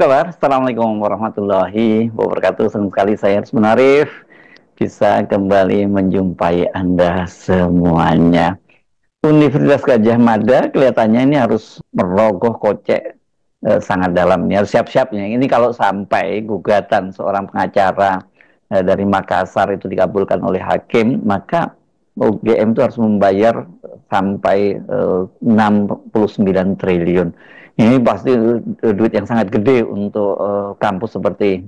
kabar? Assalamualaikum warahmatullahi wabarakatuh. Senang sekali saya Harus Menarif bisa kembali menjumpai Anda semuanya. Universitas Gadjah Mada kelihatannya ini harus merogoh kocek sangat dalam. Ini harus siap-siapnya. Ini kalau sampai gugatan seorang pengacara dari Makassar itu dikabulkan oleh hakim, maka UGM itu harus membayar sampai 69 triliun. Ini pasti duit yang sangat gede untuk kampus seperti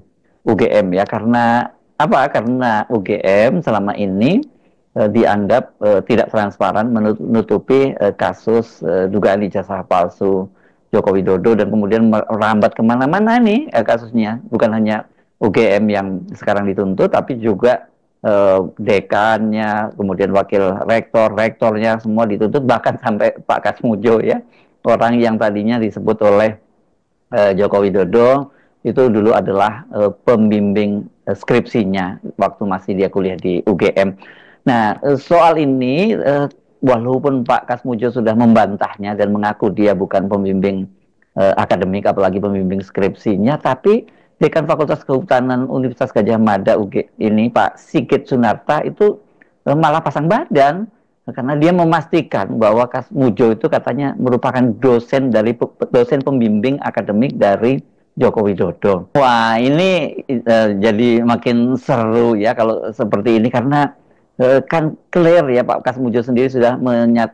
UGM ya. Karena apa? Karena UGM selama ini dianggap tidak transparan menutupi kasus dugaan ijazah palsu Joko Widodo, dan kemudian merambat kemana-mana nih kasusnya. Bukan hanya UGM yang sekarang dituntut, tapi juga dekannya, kemudian wakil rektor, rektornya semua dituntut, bahkan sampai Pak Kasmujo ya, orang yang tadinya disebut oleh Joko Widodo itu dulu adalah pembimbing skripsinya waktu masih dia kuliah di UGM. Nah, soal ini walaupun Pak Kasmujo sudah membantahnya dan mengaku dia bukan pembimbing akademik, apalagi pembimbing skripsinya, tapi Dekan Fakultas Kehutanan Universitas Gadjah Mada UG ini Pak Sigit Sunarta itu malah pasang badan karena dia memastikan bahwa Kasmujo itu katanya merupakan dosen pembimbing akademik dari Joko Widodo. Wah, ini jadi makin seru ya kalau seperti ini, karena kan clear ya, Pak Kasmujo sendiri sudah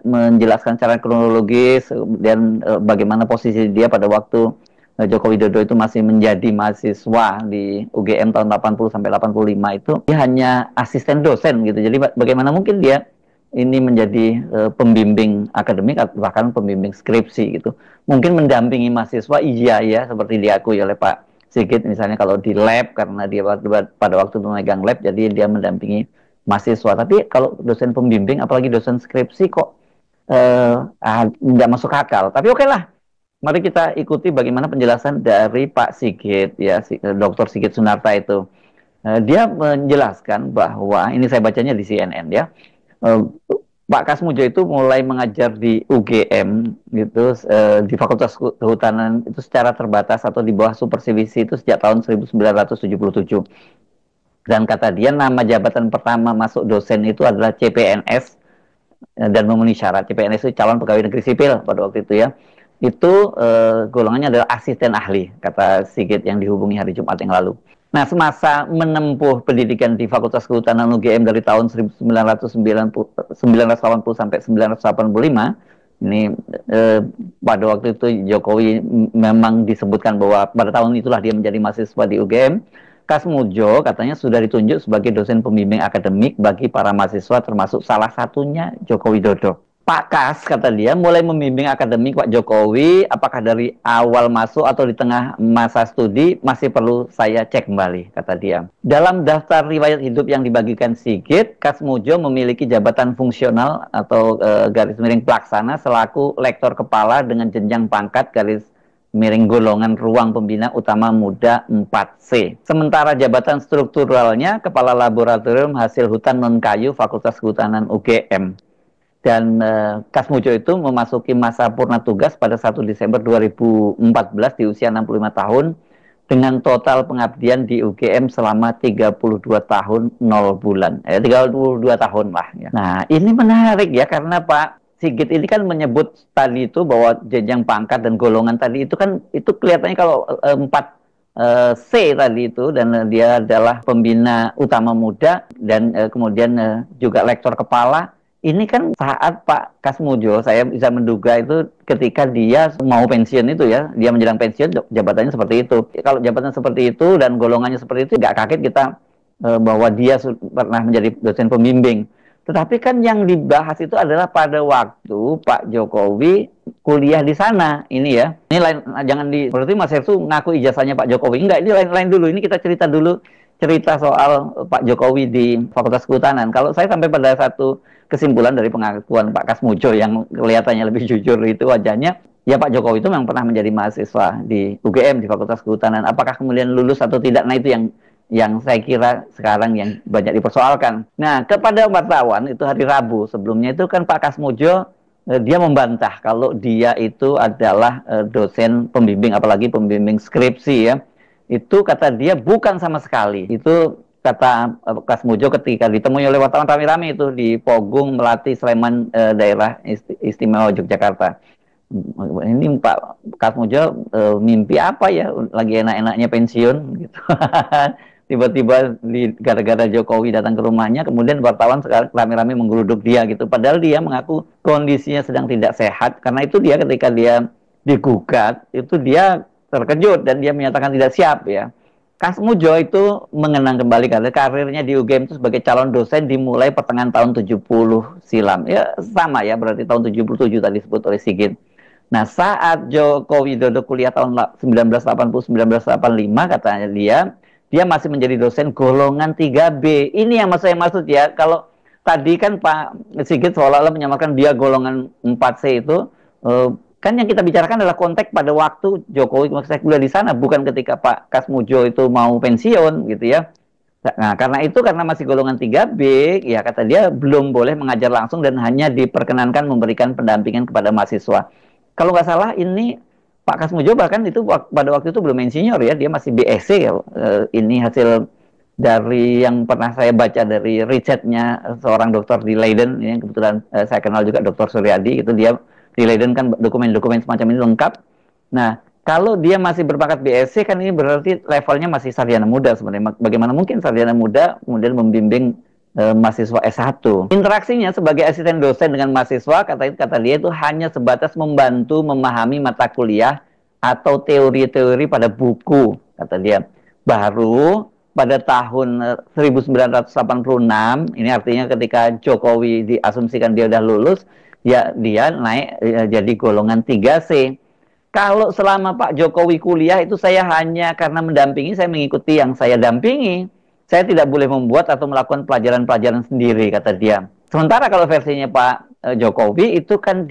menjelaskan secara kronologis dan bagaimana posisi dia pada waktu Joko Widodo itu masih menjadi mahasiswa di UGM tahun 80 sampai 85 itu dia hanya asisten dosen gitu. Jadi bagaimana mungkin dia ini menjadi pembimbing akademik atau bahkan pembimbing skripsi gitu. Mungkin mendampingi mahasiswa iya ya, seperti diakui oleh Pak Sigit misalnya kalau di lab, karena dia pada waktu memegang lab jadi dia mendampingi mahasiswa. Tapi kalau dosen pembimbing apalagi dosen skripsi kok nggak masuk akal. Tapi oke lah. Mari kita ikuti bagaimana penjelasan dari Pak Sigit ya, Dr. Sigit Sunarta itu. Dia menjelaskan bahwa ini saya bacanya di CNN ya. Pak Kasmujo itu mulai mengajar di UGM gitu, di Fakultas Kehutanan itu secara terbatas atau di bawah supervisi itu sejak tahun 1977. Dan kata dia nama jabatan pertama masuk dosen itu adalah CPNS dan memenuhi syarat. CPNS itu calon pegawai negeri sipil pada waktu itu ya. Itu golongannya adalah asisten ahli, kata Sigit yang dihubungi hari Jumat yang lalu. Nah, semasa menempuh pendidikan di Fakultas Kehutanan UGM dari tahun 1980 sampai 1985, ini pada waktu itu Jokowi memang disebutkan bahwa pada tahun itulah dia menjadi mahasiswa di UGM. Kasmujo katanya sudah ditunjuk sebagai dosen pembimbing akademik bagi para mahasiswa, termasuk salah satunya Joko Widodo. Pak Kas, kata dia, mulai membimbing akademik Pak Jokowi, apakah dari awal masuk atau di tengah masa studi, masih perlu saya cek kembali, kata dia. Dalam daftar riwayat hidup yang dibagikan Sigit, Kasmujo memiliki jabatan fungsional atau garis miring pelaksana selaku lektor kepala dengan jenjang pangkat garis miring golongan ruang pembina utama muda 4C. Sementara jabatan strukturalnya Kepala Laboratorium Hasil Hutan Non-Kayu Fakultas Kehutanan UGM. Dan Kasmujo itu memasuki masa purna tugas pada 1 Desember 2014 di usia 65 tahun dengan total pengabdian di UGM selama 32 tahun 0 bulan. 32 tahun lah ya. Nah, ini menarik ya, karena Pak Sigit ini kan menyebut tadi itu bahwa jenjang pangkat dan golongan tadi itu kan itu kelihatannya kalau 4C tadi itu, dan dia adalah pembina utama muda dan kemudian juga lektor kepala. Ini kan saat Pak Kasmujo, saya bisa menduga itu ketika dia mau pensiun itu ya, dia menjelang pensiun jabatannya seperti itu. Kalau jabatan seperti itu dan golongannya seperti itu, nggak kaget kita bahwa dia pernah menjadi dosen pembimbing. Tetapi kan yang dibahas itu adalah pada waktu Pak Jokowi kuliah di sana, ini ya. Ini lain, jangan berarti Mas Hersu ngaku ijazahnya Pak Jokowi. Enggak, ini lain dulu. Ini kita cerita dulu cerita soal Pak Jokowi di Fakultas Kehutanan. Kalau saya sampai pada satu kesimpulan dari pengakuan Pak Kasmujo yang kelihatannya lebih jujur itu wajahnya, ya Pak Jokowi itu memang pernah menjadi mahasiswa di UGM di Fakultas Kehutanan. Apakah kemudian lulus atau tidak? Nah, itu yang saya kira sekarang yang banyak dipersoalkan. Nah, kepada wartawan itu hari Rabu sebelumnya itu kan Pak Kasmujo dia membantah kalau dia itu adalah dosen pembimbing, apalagi pembimbing skripsi ya. Itu kata dia bukan sama sekali. Itu kata Kas Mujo ketika ditemui oleh wartawan rame-rame itu di Pogung, Melati, Sleman, daerah istimewa Yogyakarta. Ini Pak Kas Mujo mimpi apa ya? Lagi enak-enaknya pensiun gitu. Tiba-tiba gara-gara Jokowi datang ke rumahnya, kemudian wartawan sekarang rame-rame menggeruduk dia gitu. Padahal dia mengaku kondisinya sedang tidak sehat. Karena itu dia ketika dia digugat, itu dia terkejut dan dia menyatakan tidak siap ya. Kas Mujo itu mengenang kembali karena karirnya di UGM itu sebagai calon dosen dimulai pertengahan tahun 70 silam. Ya sama ya, berarti tahun 77 tadi disebut oleh Sigit. Nah, saat Joko Widodo kuliah tahun 1980-1985 katanya dia masih menjadi dosen golongan 3B. Ini yang saya maksud ya. Kalau tadi kan Pak Sigit seolah-olah menyamakan dia golongan 4C itu, kan yang kita bicarakan adalah konteks pada waktu Jokowi saya kuliah di sana, bukan ketika Pak Kasmujo itu mau pensiun gitu ya. Nah, karena masih golongan 3B, ya kata dia belum boleh mengajar langsung dan hanya diperkenankan memberikan pendampingan kepada mahasiswa. Kalau nggak salah ini Pak Kasmujo bahkan itu pada waktu itu belum insinyur ya, dia masih BSc ya. Ini hasil dari yang pernah saya baca dari risetnya seorang dokter di Leiden, yang kebetulan saya kenal juga Dr. Suryadi, itu dia di Leiden kan dokumen-dokumen semacam ini lengkap. Nah, kalau dia masih berpangkat BSc kan ini berarti levelnya masih sarjana muda sebenarnya. Bagaimana mungkin sarjana muda kemudian membimbing mahasiswa S1. Interaksinya sebagai asisten dosen dengan mahasiswa, kata dia itu hanya sebatas membantu memahami mata kuliah atau teori-teori pada buku, kata dia. Baru pada tahun 1986, ini artinya ketika Jokowi diasumsikan dia udah lulus, ya dia naik jadi golongan 3C. Kalau selama Pak Jokowi kuliah itu saya hanya karena mendampingi, saya mengikuti yang saya dampingi. Saya tidak boleh membuat atau melakukan pelajaran-pelajaran sendiri, kata dia. Sementara kalau versinya Pak Jokowi itu kan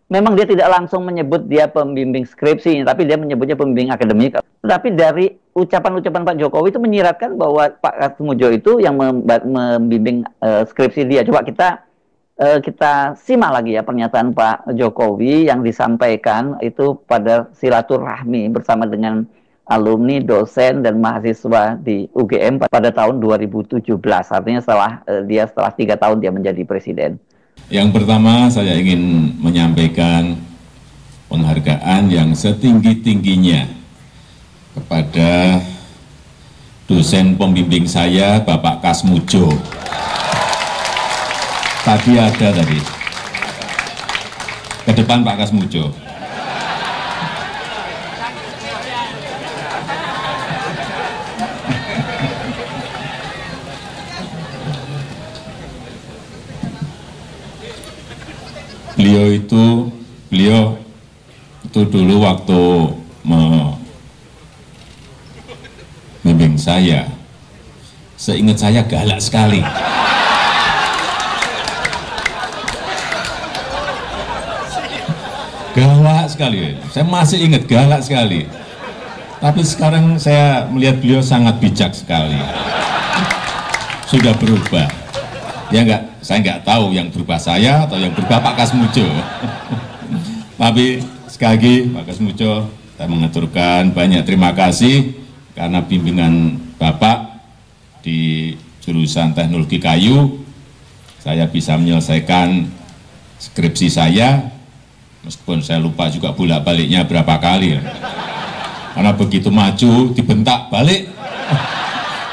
memang dia tidak langsung menyebut dia pembimbing skripsi, tapi dia menyebutnya pembimbing akademik. Tapi dari ucapan-ucapan Pak Jokowi itu menyiratkan bahwa Pak Kasmujo itu yang membimbing skripsi dia. Coba kita simak lagi ya pernyataan Pak Jokowi yang disampaikan itu pada silaturahmi bersama dengan alumni, dosen, dan mahasiswa di UGM pada tahun 2017. Artinya setelah 3 tahun dia menjadi presiden. Yang pertama saya ingin menyampaikan penghargaan yang setinggi-tingginya kepada dosen pembimbing saya, Bapak Kasmujo. Tadi ada tadi. Ke depan Pak Kasmujo. Beliau itu dulu waktu membimbing saya, seingat saya galak sekali. Galak sekali, saya masih ingat galak sekali. Tapi sekarang saya melihat beliau sangat bijak sekali. Sudah berubah. Ya enggak, saya nggak tahu yang berubah saya atau yang berubah Pak Kasmujo. Tapi sekali lagi Pak Kasmujo, saya mengaturkan banyak terima kasih karena bimbingan Bapak di jurusan teknologi kayu, saya bisa menyelesaikan skripsi saya, meskipun saya lupa juga bolak-baliknya berapa kali. Karena begitu maju dibentak balik,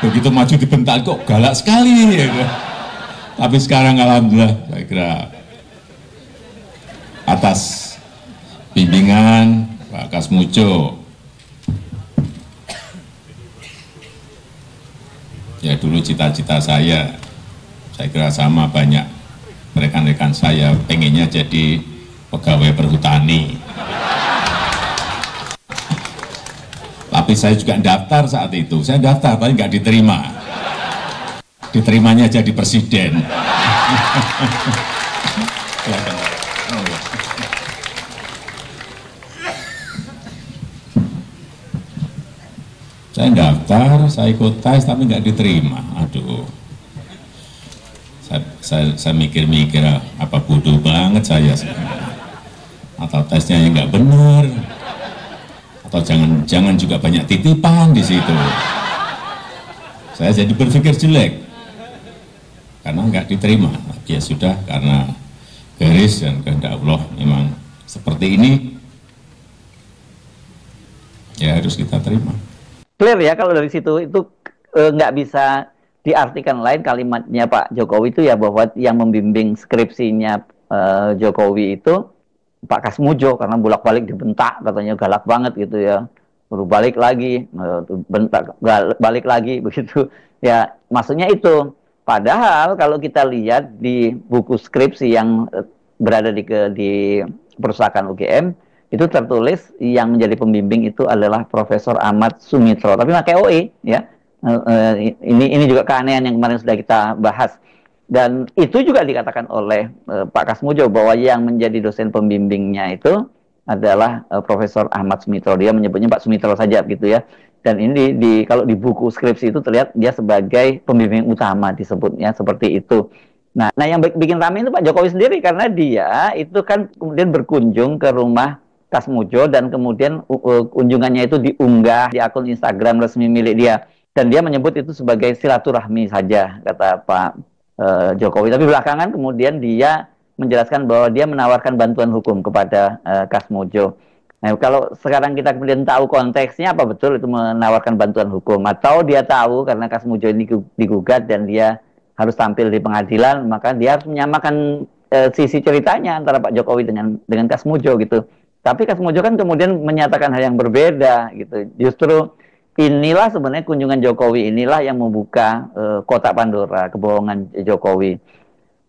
begitu maju dibentak kok galak sekali. Ya. Tapi sekarang alhamdulillah saya kira atas bimbingan Pak Kasmujo, ya dulu cita-cita saya kira sama banyak rekan-rekan saya, pengennya jadi pegawai perhutani. Tapi saya juga daftar saat itu, saya daftar tapi nggak diterima. Diterimanya jadi presiden. Saya daftar, saya ikut tes tapi nggak diterima. Aduh, Saya mikir-mikir, apa bodoh banget saya sebenarnya. Atau tesnya yang nggak benar, atau jangan juga banyak titipan di situ. Saya jadi berpikir jelek karena nggak diterima. Ya sudah, karena garis dan kehendak Allah memang seperti ini, ya harus kita terima. Clear ya kalau dari situ itu nggak bisa diartikan lain kalimatnya Pak Jokowi itu ya, bahwa yang membimbing skripsinya Jokowi itu Pak Kasmujo, karena bolak-balik dibentak katanya galak banget gitu ya, baru balik lagi bentak, balik lagi begitu ya, maksudnya itu. Padahal kalau kita lihat di buku skripsi yang berada di perpustakaan UGM itu tertulis yang menjadi pembimbing itu adalah Profesor Ahmad Sumitro, tapi pakai OE ya. Ini juga keanehan yang kemarin sudah kita bahas, dan itu juga dikatakan oleh Pak Kasmujo bahwa yang menjadi dosen pembimbingnya itu adalah Profesor Ahmad Sumitro. Dia menyebutnya Pak Sumitro saja gitu ya. Dan ini kalau di buku skripsi itu terlihat dia sebagai pembimbing utama disebutnya seperti itu. Nah yang bikin ramai itu Pak Jokowi sendiri, karena dia itu kan kemudian berkunjung ke rumah Kasmujo dan kemudian kunjungannya itu diunggah di akun Instagram resmi milik dia. Dan dia menyebut itu sebagai silaturahmi saja, kata Pak Jokowi. Tapi belakangan kemudian dia menjelaskan bahwa dia menawarkan bantuan hukum kepada Kasmujo. Nah, kalau sekarang kita kemudian tahu konteksnya apa betul itu menawarkan bantuan hukum, atau dia tahu karena Kasmujo ini digugat dan dia harus tampil di pengadilan, maka dia harus menyamakan sisi ceritanya antara Pak Jokowi dengan Kasmujo gitu. Tapi Kasmujo kan kemudian menyatakan hal yang berbeda gitu. Justru inilah sebenarnya kunjungan Jokowi inilah yang membuka kotak Pandora kebohongan Jokowi.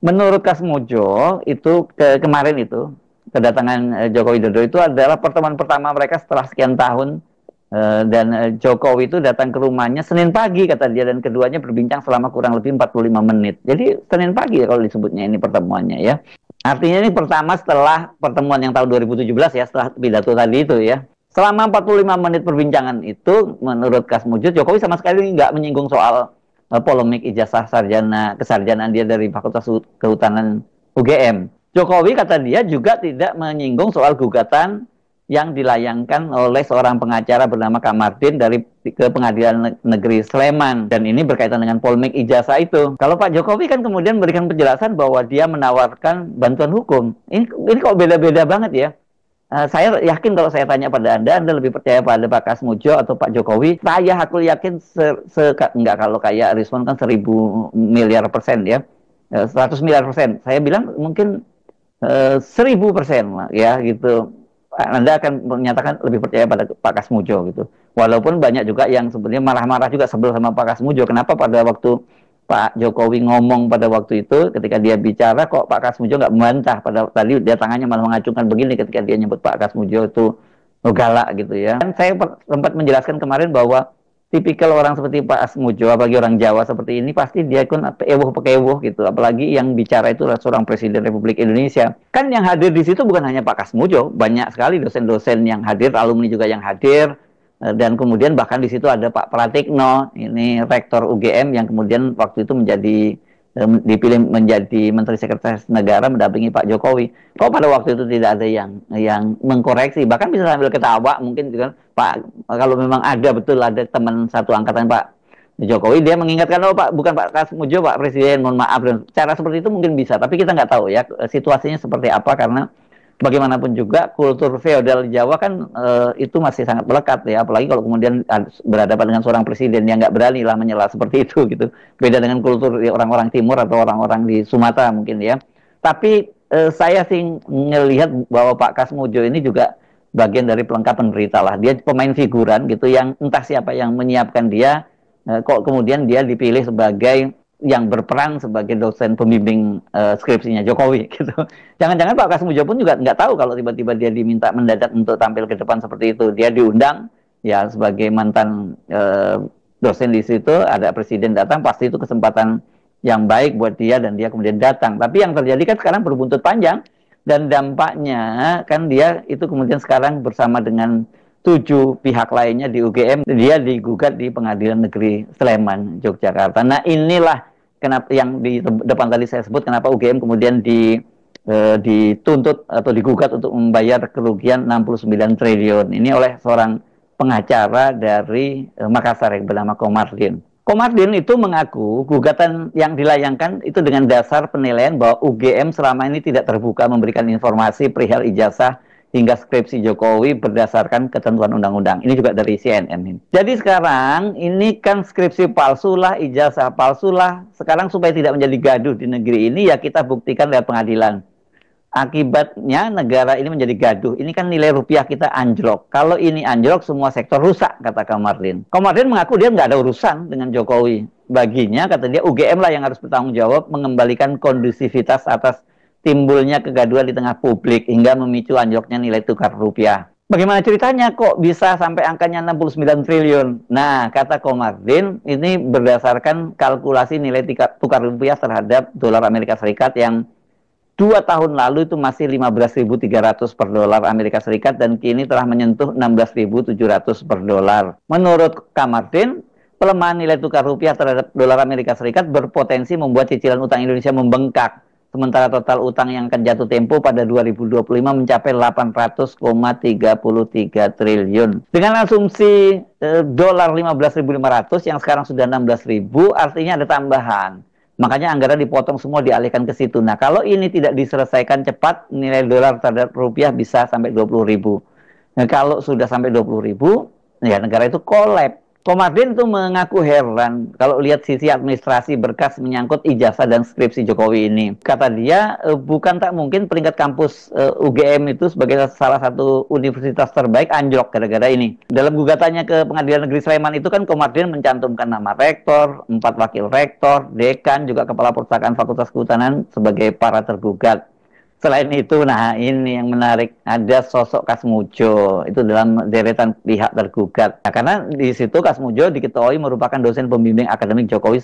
Menurut Kasmujo itu kemarin itu kedatangan Joko Widodo itu adalah pertemuan pertama mereka setelah sekian tahun, dan Jokowi itu datang ke rumahnya Senin pagi kata dia, dan keduanya berbincang selama kurang lebih 45 menit. Jadi Senin pagi ya kalau disebutnya ini pertemuannya ya. Artinya ini pertama setelah pertemuan yang tahun 2017 ya, setelah pidato tadi itu ya. Selama 45 menit perbincangan itu menurut Kasmujo, Jokowi sama sekali nggak menyinggung soal polemik ijazah kesarjanaan dia dari Fakultas Kehutanan UGM. Jokowi kata dia juga tidak menyinggung soal gugatan yang dilayangkan oleh seorang pengacara bernama Kamardin ke Pengadilan Negeri Sleman, dan ini berkaitan dengan polemik ijazah itu. Kalau Pak Jokowi kan kemudian memberikan penjelasan bahwa dia menawarkan bantuan hukum. Ini kok beda-beda banget ya. Saya yakin kalau saya tanya pada Anda lebih percaya pada Pak Kasmujo atau Pak Jokowi? Aku yakin enggak, kalau kayak Rizwan kan 1000 miliar persen ya, 100 miliar persen. Saya bilang mungkin 1000% lah ya gitu. Anda akan menyatakan lebih percaya pada Pak Kasmujo gitu. Walaupun banyak juga yang sebenarnya marah-marah juga sebel sama Pak Kasmujo. Kenapa pada waktu Pak Jokowi ngomong pada waktu itu ketika dia bicara kok Pak Kasmujo nggak membantah, pada tadi dia tangannya malah mengacungkan begini ketika dia nyebut Pak Kasmujo itu galak gitu ya. Dan saya sempat menjelaskan kemarin bahwa tipikal orang seperti Pak Kasmujo, apalagi orang Jawa seperti ini, pasti dia kan peewuh gitu. Apalagi yang bicara itu adalah seorang Presiden Republik Indonesia. Kan yang hadir di situ bukan hanya Pak Kasmujo, banyak sekali dosen-dosen yang hadir, alumni juga yang hadir, dan kemudian bahkan di situ ada Pak Pratikno, ini rektor UGM yang kemudian waktu itu dipilih menjadi Menteri Sekretaris Negara mendampingi Pak Jokowi. Kok pada waktu itu tidak ada yang mengkoreksi, bahkan bisa sambil ketawa mungkin kan Pak, kalau memang ada teman satu angkatan Pak Jokowi, dia mengingatkan, oh Pak, bukan Pak Kasmujo, Pak Presiden, mohon maaf. Dan cara seperti itu mungkin bisa, tapi kita nggak tahu ya situasinya seperti apa, karena bagaimanapun juga kultur feodal di Jawa kan itu masih sangat melekat ya, apalagi kalau kemudian berhadapan dengan seorang presiden yang nggak berani lah menyela seperti itu gitu. Beda dengan kultur orang-orang timur atau orang-orang di Sumatera mungkin ya. Tapi saya sih ngelihat bahwa Pak Kasmujo ini juga bagian dari pelengkap penderita lah. Dia pemain figuran gitu yang entah siapa yang menyiapkan dia, kok kemudian dia dipilih sebagai yang berperan sebagai dosen pembimbing skripsinya Jokowi gitu. Jangan-jangan Pak Kasmujo pun juga nggak tahu kalau tiba-tiba dia diminta mendadak untuk tampil ke depan seperti itu. Dia diundang ya sebagai mantan dosen di situ, ada presiden datang, pasti itu kesempatan yang baik buat dia dan dia kemudian datang. Tapi yang terjadi kan sekarang berbuntut panjang, dan dampaknya kan dia itu kemudian sekarang bersama dengan 7 pihak lainnya di UGM, dia digugat di Pengadilan Negeri Sleman, Yogyakarta. Nah inilah kenapa yang di depan tadi saya sebut, kenapa UGM kemudian dituntut atau digugat untuk membayar kerugian 69 triliun. Ini oleh seorang pengacara dari Makassar yang bernama Komardin. Komardin itu mengaku gugatan yang dilayangkan itu dengan dasar penilaian bahwa UGM selama ini tidak terbuka memberikan informasi perihal ijazah hingga skripsi Jokowi berdasarkan ketentuan undang-undang. Ini juga dari CNN ini. Jadi sekarang ini kan skripsi palsu lah, ijazah palsu lah. Sekarang supaya tidak menjadi gaduh di negeri ini, ya kita buktikan lewat pengadilan. Akibatnya negara ini menjadi gaduh. Ini kan nilai rupiah kita anjlok. Kalau ini anjlok, semua sektor rusak, kata Komardin. Komardin mengaku dia nggak ada urusan dengan Jokowi. Baginya, kata dia, UGM lah yang harus bertanggung jawab mengembalikan kondusivitas atas timbulnya kegaduhan di tengah publik hingga memicu anjloknya nilai tukar rupiah. Bagaimana ceritanya kok bisa sampai angkanya 69 triliun? Nah, kata Komardin, ini berdasarkan kalkulasi nilai tukar rupiah terhadap dolar Amerika Serikat yang 2 tahun lalu itu masih 15.300 per dolar Amerika Serikat dan kini telah menyentuh 16.700 per dolar. Menurut Komardin, pelemahan nilai tukar rupiah terhadap dolar Amerika Serikat berpotensi membuat cicilan utang Indonesia membengkak. Sementara total utang yang akan jatuh tempo pada 2025 mencapai 800,33 triliun. Dengan asumsi dolar 15.500 yang sekarang sudah 16.000, artinya ada tambahan. Makanya anggaran dipotong semua, dialihkan ke situ. Nah, kalau ini tidak diselesaikan cepat, nilai dolar terhadap rupiah bisa sampai 20.000. Nah, kalau sudah sampai 20.000, ya negara itu kolap. Komardin itu mengaku heran kalau lihat sisi administrasi berkas menyangkut ijazah dan skripsi Jokowi ini. Kata dia, bukan tak mungkin peringkat kampus UGM itu sebagai salah satu universitas terbaik anjlok gara-gara ini. Dalam gugatannya ke Pengadilan Negeri Sleman itu kan Komardin mencantumkan nama rektor, 4 wakil rektor, dekan, juga kepala perpustakaan Fakultas Kehutanan sebagai para tergugat. Selain itu, nah ini yang menarik, ada sosok Kasmujo, itu dalam deretan pihak tergugat. Nah, karena di situ Kasmujo diketahui merupakan dosen pembimbing akademik Jokowi